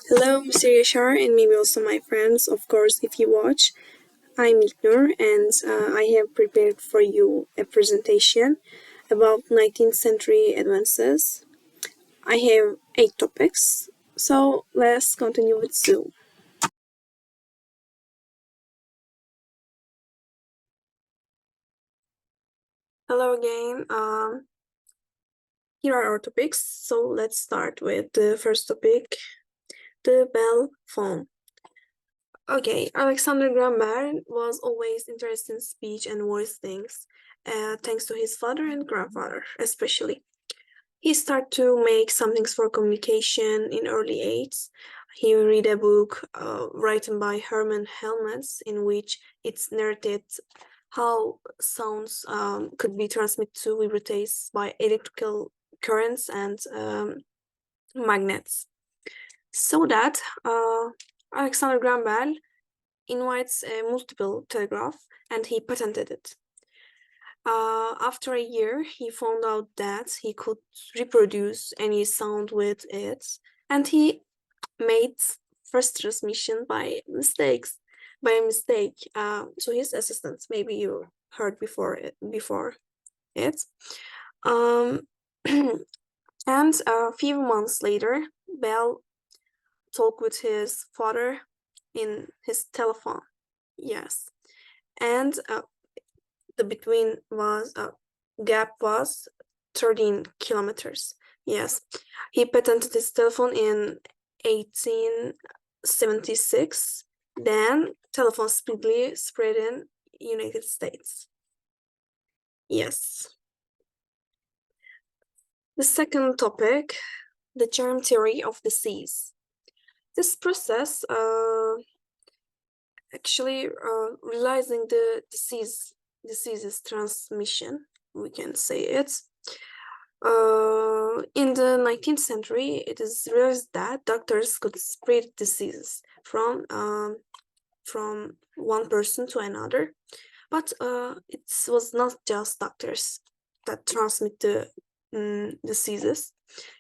Hello, Mr. Yashar, and maybe also my friends, of course, if you watch. I'm İlknur, and I have prepared for you a presentation about 19th century advances. I have 8 topics, so let's continue with Zoom. Hello again. Here are our topics. So let's start with the first topic, the Bell phone. Okay, Alexander Graham Bell was always interested in speech and voice things, thanks to his father and grandfather, especially. He started to make some things for communication in early age. He read a book written by Herman Helmets in which it's narrated how sounds could be transmitted to vibrates by electrical currents and magnets. So that Alexander Graham Bell invites a multiple telegraph and he patented it. After a year, he found out that he could reproduce any sound with it, and he made first transmission by mistake to his assistants. Maybe you heard before it. Um, and a few months later, Bell talked with his father in his telephone. Yes, and the between was gap was 13 kilometers. Yes, he patented his telephone in 1876. Then telephone speedily spread in United States. Yes. The second topic, the germ theory of disease. This process actually realizing the disease's transmission, we can say it. In the 19th century, it is realized that doctors could spread diseases from one person to another, but it was not just doctors that transmit the diseases.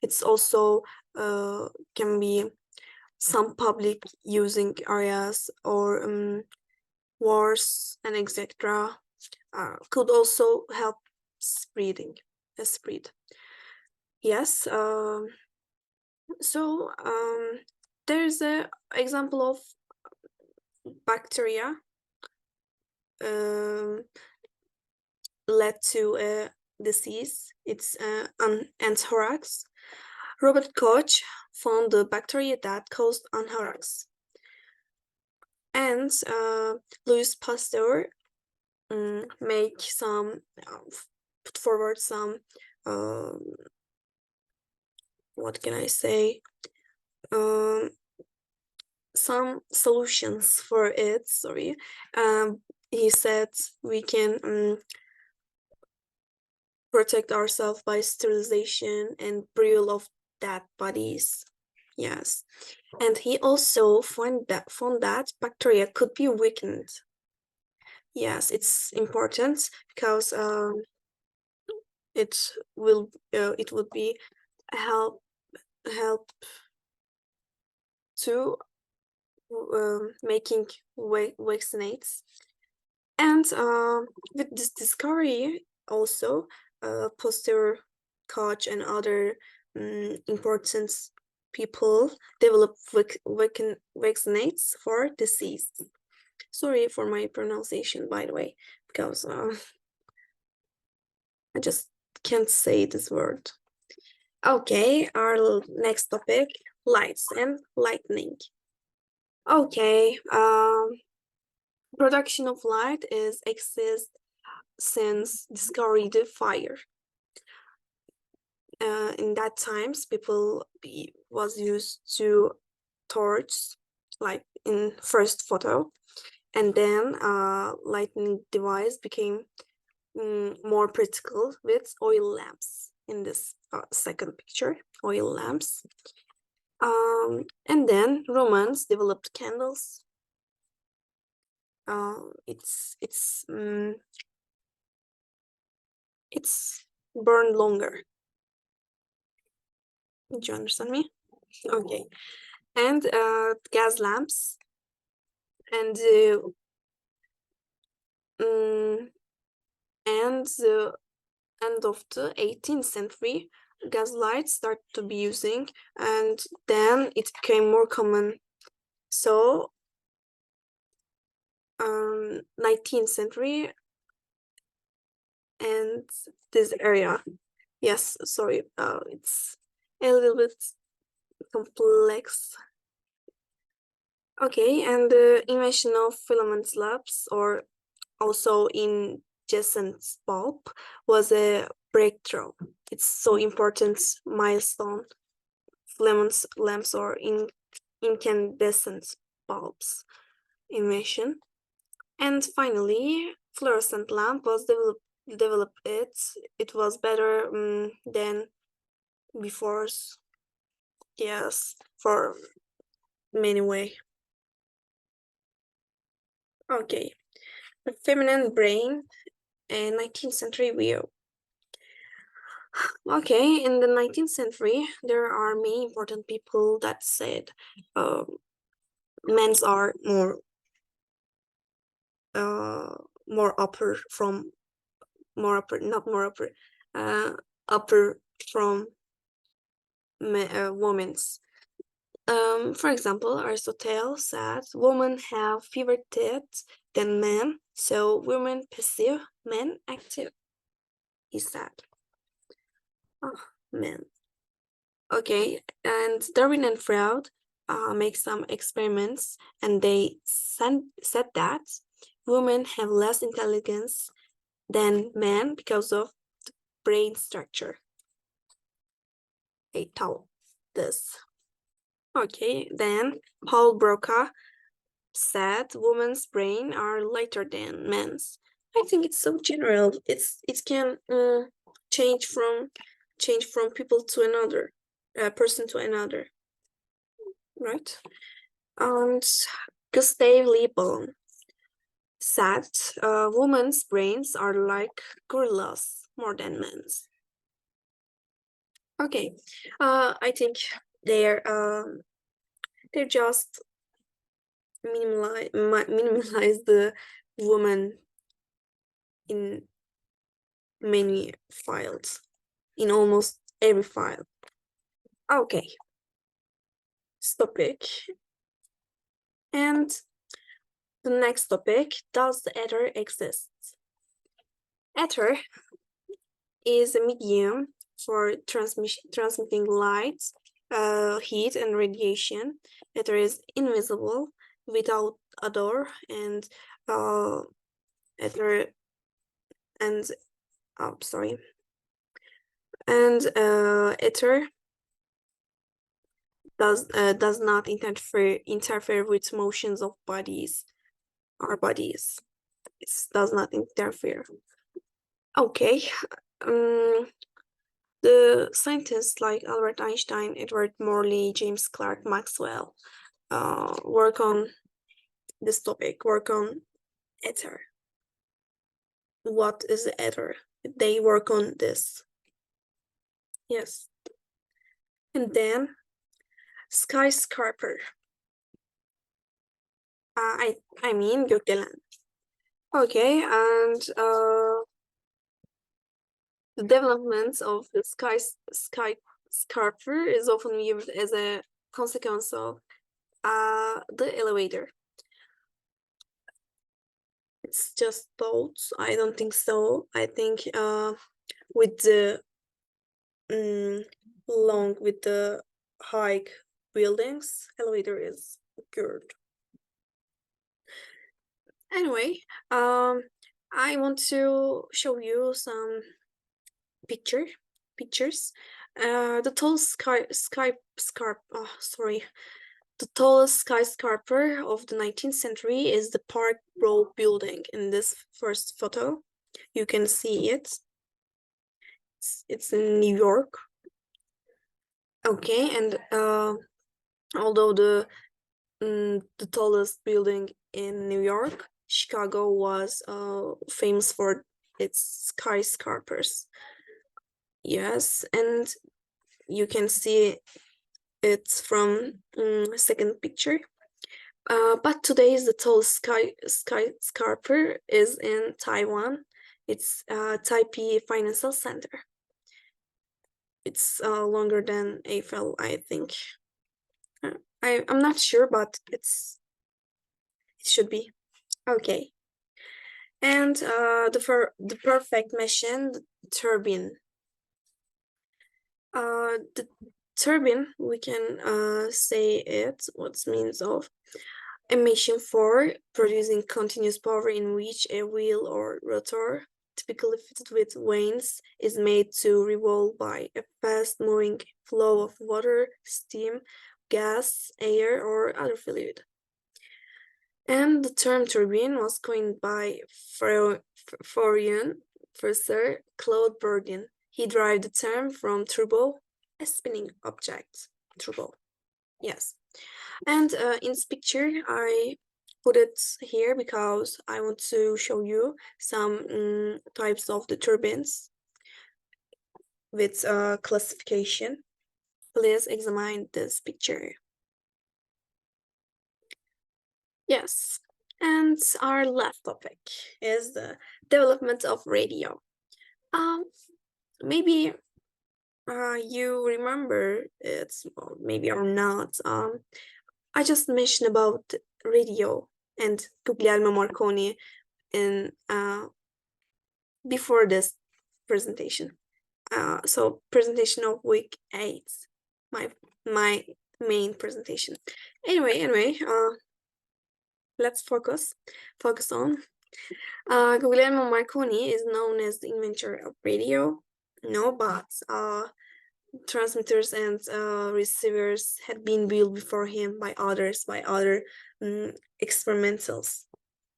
It's also can be some public using areas or wars and etc. Could also help spread. Yes. So there's an example of bacteria led to a disease. It's an anthrax. Robert Koch found the bacteria that caused anthrax. And Louis Pasteur make some put forward some what can I say some solutions for it. Sorry, he said we can protect ourselves by sterilization and burial of dead bodies. Yes, and he also found that bacteria could be weakened. Yes, it's important because it would be help to making vaccinates. And with this discovery also Pasteur, Koch and other important people develop vaccinates for disease. Sorry for my pronunciation, by the way, because I just can't say this word. Okay, our next topic, lights and lightning. Okay, production of light is exist since discovery the fire. In that times, people was used to torch, like in first photo, and then lighting device became more practical with oil lamps in this second picture, oil lamps. And then Romans developed candles. It's burned longer. Do you understand me? Okay. and gas lamps, and and the end of the 18th century, gas lights started to be using, and then it became more common. So 19th century and this area. Yes, sorry, it's a little bit complex. Okay, and the invention of filament lamps, or also incandescent bulb, was a breakthrough. It's so important milestone. Filament lamps or incandescent bulbs invention. And finally, fluorescent lamp was developed. It was better than before. Yes, for many way. Okay, the feminine brain, a 19th century view. Okay, in the 19th century, there are many important people that said men's are more upper from more upper, not more upper, upper from women's. For example, Aristotle said women have fewer teeth than men, so women passive, men active. He said. Oh, men. Okay, and Darwin and Freud make some experiments, and they said that women have less intelligence than men because of brain structure. They told this. Okay, then Paul Broca said women's brain are lighter than men's. I think it's so general. It can change from people to another, person to another, right? And Gustave Le Bon said women's brains are like gorillas more than men's. Okay, I think they're just minimize the woman in many files, in almost every file. Okay, topic. And the next topic, does the ether exist? Ether is a medium for transmitting light, heat, and radiation. Ether is invisible, without odor, and ether and sorry, and ether does not interfere with motions of our bodies. It does not interfere. Okay. The scientists like Albert Einstein, Edward Morley, James Clerk Maxwell work on this topic, work on ether. What is the ether? They work on this. Yes. And then skyscraper. I mean gökdelen. Okay, and the development of the skyscraper is often viewed as a consequence of the elevator. It's just thoughts. I don't think so. I think with the with the high buildings, elevator is good. Anyway, I want to show you some pictures. The tallest the tallest skyscraper of the 19th century is the Park Row building. In this first photo, you can see it. It's in New York. Okay, and although the tallest building in New York, Chicago was famous for its skyscrapers. Yes, and you can see it's from second picture. But today's the tallest skyscraper is in Taiwan. It's Taipei Financial Center. It's longer than Eiffel, I think. I'm not sure, but it should be. Okay. And the perfect machine, the turbine. The turbine, we can say it, what means of a machine for producing continuous power in which a wheel or rotor, typically fitted with vanes, is made to revolve by a fast-moving flow of water, steam, gas, air, or other fluid. And the term turbine was coined by foreign professor Claude Bourdin. He derived the term from turbo, a spinning object. Turbo, yes. And in this picture, I put it here because I want to show you some types of the turbines with classification. Please examine this picture. Yes, and our last topic is the development of radio. Maybe you remember it, or maybe or not. I just mentioned about radio and Guglielmo Marconi in before this presentation. So presentation of week 8, my main presentation. Anyway, let's focus on Guglielmo Marconi is known as the inventor of radio. No, but transmitters and receivers had been built before him by other experimentals.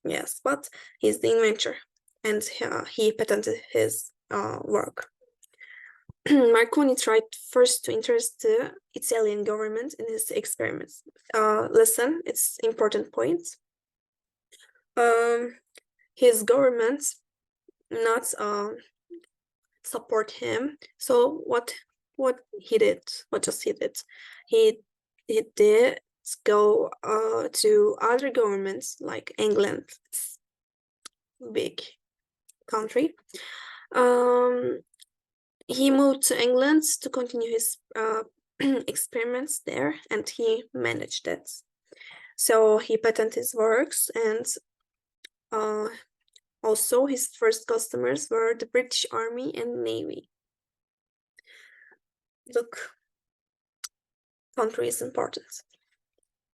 Yes, but he's the inventor, and he patented his work. Marconi tried first to interest the Italian government in his experiments. Listen, it's important point. His government not support him. So what he did? He did go to other governments like England, big country. He moved to England to continue his experiments there, and he managed it. So he patented his works, and also his first customers were the British Army and Navy. Look, country is important.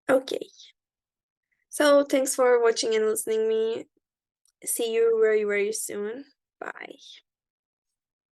Okay. So thanks for watching and listening me. See you very, very soon. Bye.